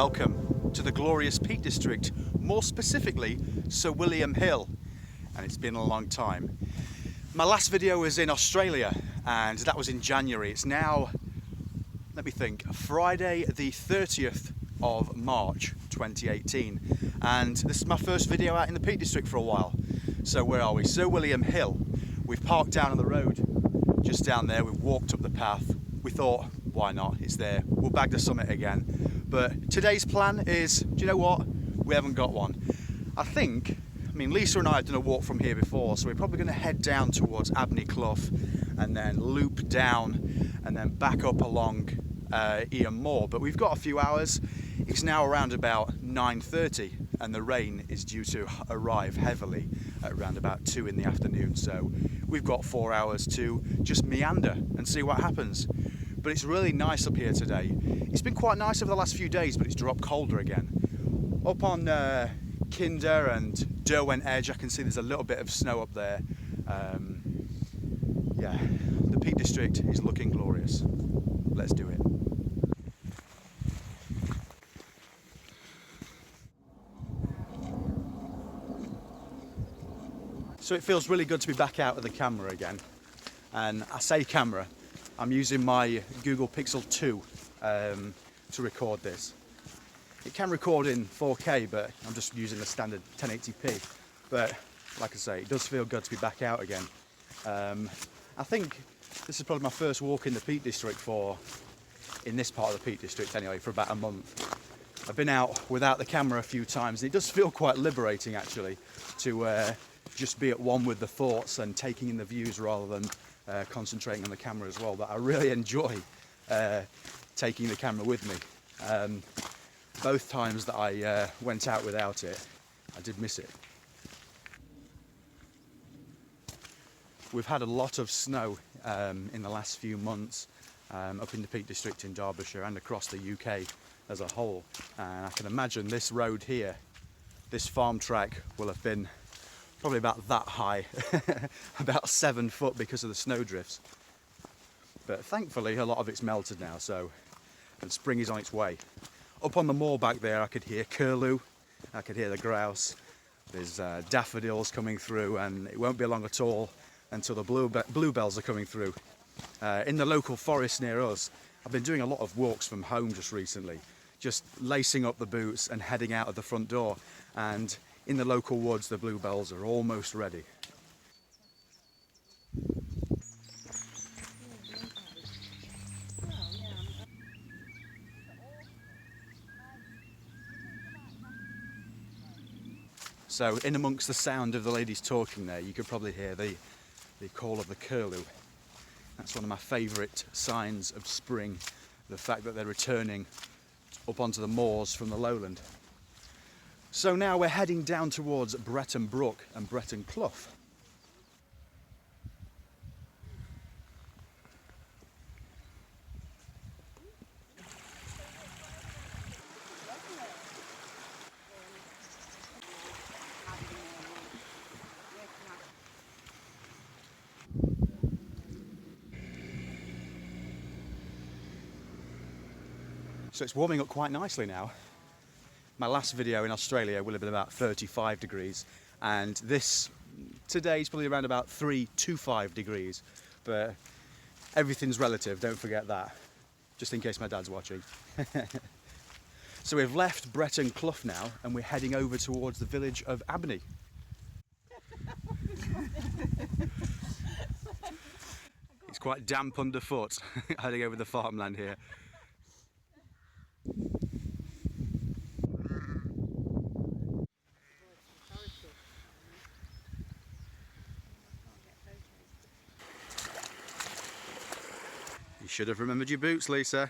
Welcome to the glorious Peak District, more specifically Sir William Hill, and it's been a long time. My last video was in Australia and that was in January. It's now, let me think, Friday the 30th of March 2018, and this is my first video out in the Peak District for a while. So where are we? Sir William Hill. We've parked down on the road just down there. We've walked up the path. We thought, why not? It's there. We'll bag the summit again. But today's plan is, do you know what? We haven't got one. I mean, Lisa and I have done a walk from here before, so we're probably going to head down towards Abney Clough and then loop down and then back up along Eyam Moor. But we've got a few hours. It's now around about 9:30 and the rain is due to arrive heavily at around about 2 in the afternoon. So we've got 4 hours to just meander and see what happens. But it's really nice up here today. It's been quite nice over the last few days, but it's dropped colder again. Up on Kinder and Derwent Edge, I can see there's a little bit of snow up there. Yeah, the Peak District is looking glorious. Let's do it. So it feels really good to be back out with the camera again. And I say camera, I'm using my Google Pixel 2 to record this. It can record in 4K, but I'm just using the standard 1080p. But like I say, it does feel good to be back out again. I think this is probably my first walk in the Peak District in this part of the Peak District anyway, for about a month. I've been out without the camera a few times, and it does feel quite liberating actually to just be at one with the thoughts and taking in the views rather than concentrating on the camera as well. But I really enjoy taking the camera with me. Both times that I went out without it, I did miss it. We've had a lot of snow in the last few months up in the Peak District in Derbyshire and across the UK as a whole. And I can imagine this road here, this farm track, will have been probably about that high, about 7 foot because of the snow drifts. But thankfully a lot of it's melted now, and spring is on its way. Up on the moor back there I could hear curlew, I could hear the grouse, there's daffodils coming through, and it won't be long at all until the bluebells are coming through. In the local forest near us, I've been doing a lot of walks from home just recently, just lacing up the boots and heading out of the front door, and in the local woods the bluebells are almost ready. So in amongst the sound of the ladies talking there, you could probably hear the call of the curlew. That's one of my favourite signs of spring, the fact that they're returning up onto the moors from the lowland. So now we're heading down towards Bretton Brook and Bretton Clough. So it's warming up quite nicely now. My last video in Australia will have been about 35 degrees, and today is probably around about 3 to 5 degrees, but everything's relative, don't forget that, just in case my dad's watching. So we've left Bretton Clough now and we're heading over towards the village of Abney. It's quite damp underfoot heading over the farmland here. You should have remembered your boots, Lisa.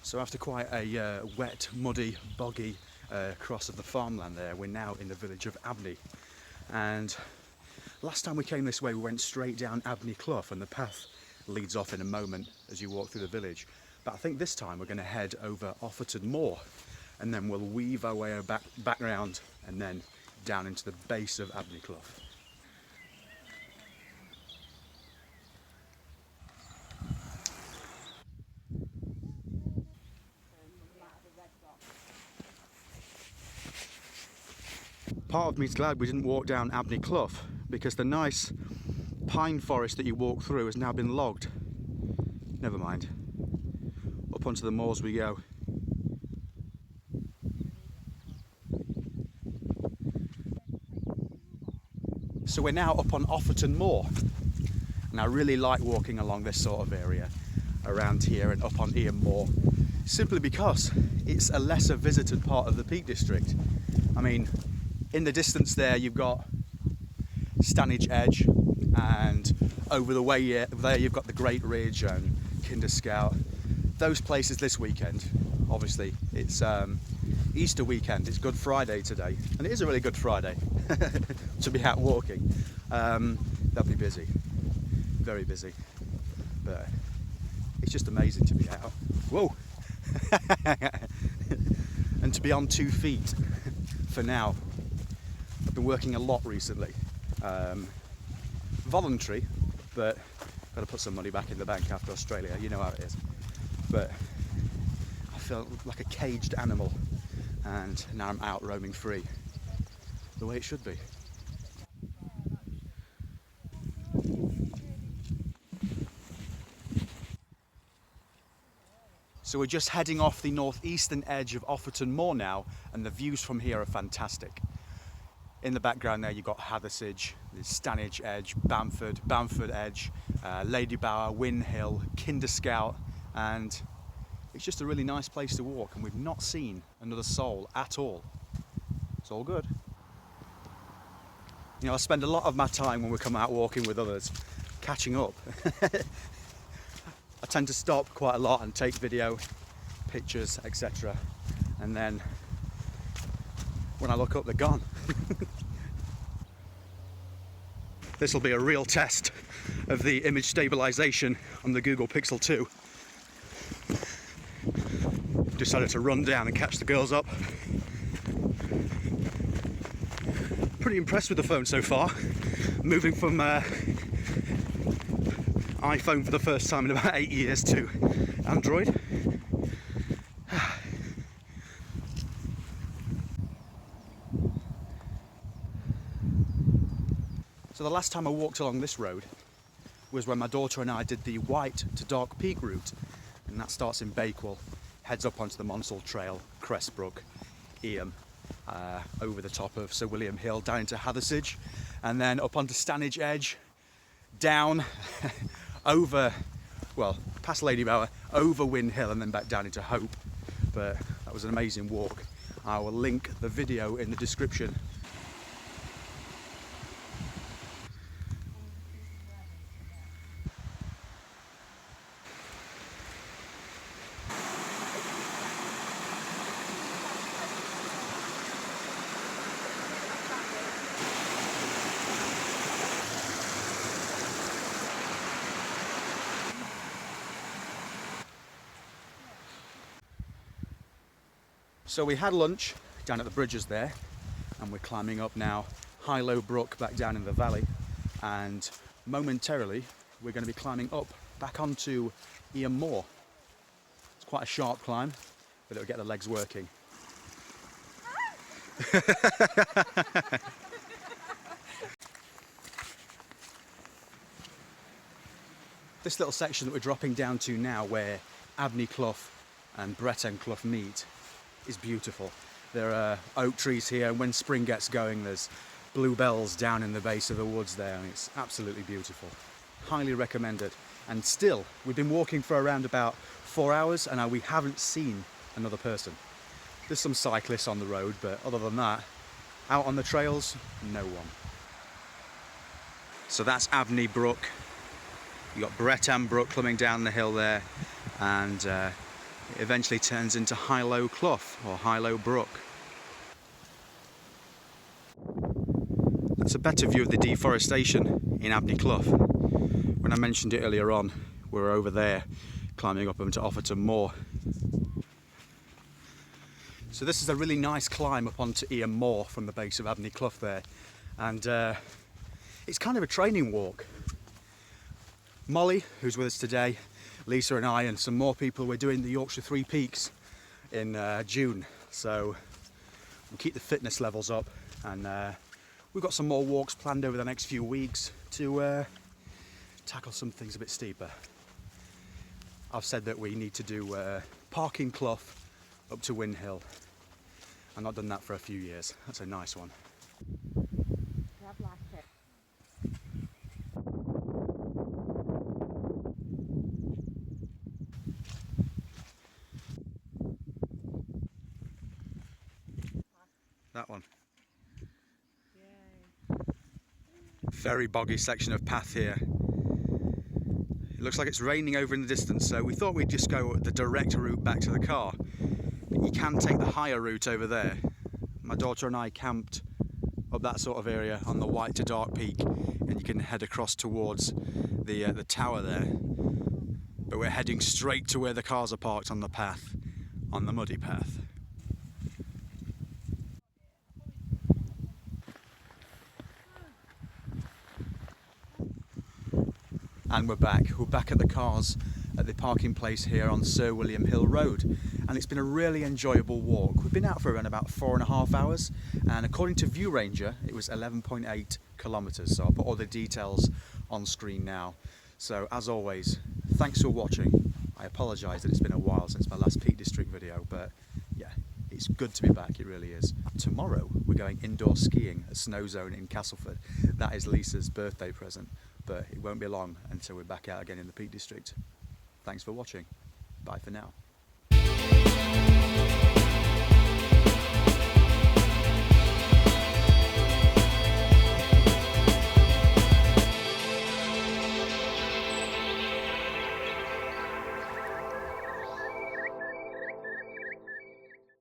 So after quite a wet, muddy, boggy cross of the farmland there, we're now in the village of Abney. And last time we came this way, we went straight down Abney Clough, and the path leads off in a moment as you walk through the village. But I think this time we're going to head over Offerton Moor, and then we'll weave our way back round and then down into the base of Abney Clough. Part of me's glad we didn't walk down Abney Clough because the nice pine forest that you walk through has now been logged. Never mind. Up onto the moors we go. So we're now up on Offerton Moor, and I really like walking along this sort of area around here and up on Eyam Moor, simply because it's a lesser visited part of the Peak District. I mean, in the distance there you've got Stanage Edge, and over the way there you've got the Great Ridge and Kinder Scout. Those places this weekend, obviously it's Easter weekend, it's Good Friday today, and it is a really good Friday to be out walking. They'll be busy, very busy, but it's just amazing to be out. Whoa! And to be on 2 feet for now. I've been working a lot recently. Voluntary, but got to put some money back in the bank after Australia, you know how it is. But I feel like a caged animal, and now I'm out roaming free, the way it should be. So we're just heading off the northeastern edge of Offerton Moor now, and the views from here are fantastic. In the background there you've got Hathersage, there's Stanage Edge, Bamford Edge, Lady Bower, Win Hill, Kinder Scout, and it's just a really nice place to walk, and we've not seen another soul at all. It's all good. You know, I spend a lot of my time when we come out walking with others catching up. I tend to stop quite a lot and take video, pictures, etc. And then when I look up, they're gone. This will be a real test of the image stabilization on the Google Pixel 2. Decided to run down and catch the girls up. Pretty impressed with the phone so far. Moving from iPhone for the first time in about 8 years to Android. So the last time I walked along this road was when my daughter and I did the White to Dark Peak route, and that starts in Bakewell, heads up onto the Monsell Trail, Crestbrook, Eyam, over the top of Sir William Hill, down into Hathersage, and then up onto Stanage Edge, down over, well, past Lady Bower, over Win Hill, and then back down into Hope. But that was an amazing walk. I will link the video in the description. So we had lunch down at the bridges there, and we're climbing up now High-Low Brook back down in the valley, and momentarily we're going to be climbing up back onto Eyam Moor. It's quite a sharp climb, but it'll get the legs working. This little section that we're dropping down to now, where Abney Clough and Eyam Clough meet, is beautiful. There are oak trees here, and when spring gets going there's bluebells down in the base of the woods there, and it's absolutely beautiful. Highly recommended. And still, we've been walking for around about 4 hours and we haven't seen another person. There's some cyclists on the road, but other than that, out on the trails, no one. So that's Abney Brook. You've got Eyam Brook coming down the hill there, and it eventually turns into High-Low Clough, or High-Low Brook. That's a better view of the deforestation in Abney Clough. When I mentioned it earlier on, we were over there climbing up into Offerton Moor. So this is a really nice climb up onto Eyam Moor from the base of Abney Clough there, and it's kind of a training walk. Molly, who's with us today, Lisa and I and some more people, we're doing the Yorkshire Three Peaks in June, so we'll keep the fitness levels up, and we've got some more walks planned over the next few weeks to tackle some things a bit steeper. I've said that we need to do Parking Clough up to Win Hill. I've not done that for a few years. That's a nice one. That one. Very boggy section of path here. It looks like it's raining over in the distance, so we thought we'd just go the direct route back to the car. You can take the higher route over there. My daughter and I camped up that sort of area on the white to dark peak, and you can head across towards the tower there. But we're heading straight to where the cars are parked on the path, on the muddy path. And we're back at the cars at the parking place here on Sir William Hill Road, and it's been a really enjoyable walk. We've been out for around about 4.5 hours, and according to View Ranger it was 11.8 kilometres, so I'll put all the details on screen now. So as always, thanks for watching. I apologise that it's been a while since my last Peak District video, but yeah, it's good to be back, it really is. Tomorrow we're going indoor skiing at Snow Zone in Castleford. That is Lisa's birthday present, but it won't be long until we're back out again in the Peak District. Thanks for watching. Bye for now.